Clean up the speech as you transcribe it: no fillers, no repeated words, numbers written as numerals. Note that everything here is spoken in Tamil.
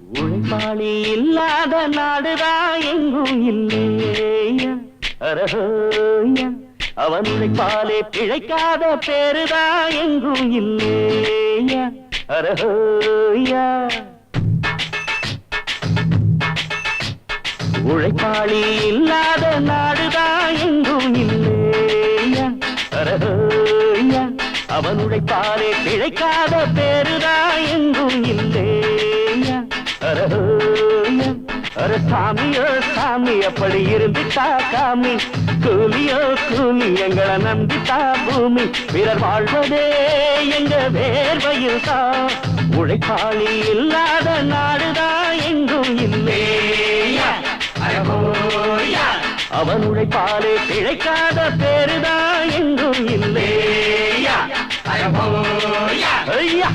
உழைப்பாளி இல்லாத நாடுதான் எங்கும் இல்லையா அரஹோயா அவன் உழைப்பாலே பிழைக்காத பேருதான் எங்கும் இல்லையா அரஹோயா உழைப்பாளி இல்லாத நாடுதான் எங்கும் இல்லையா அரஹோயா அவன் உழைப்பாலே பிழைக்காத பேருதான் எங்கும் இல்லையா அரஹோயா அர சாமியோ சாமி அப்படி இருந்துட்டா காமி கூலியோ கூலி எங்களை நம்பிட்டா பூமி பிறர் வாழ்வதே எங்க வேர்வையில் தான் உழைப்பாளி இல்லாத நாடுதான் எங்கும் இல்லையா அரஹோயா அவன் உழைப்பாலே பிழைக்காத பேருதான் எங்கும் இல்லையா அரஹோயா ஐயா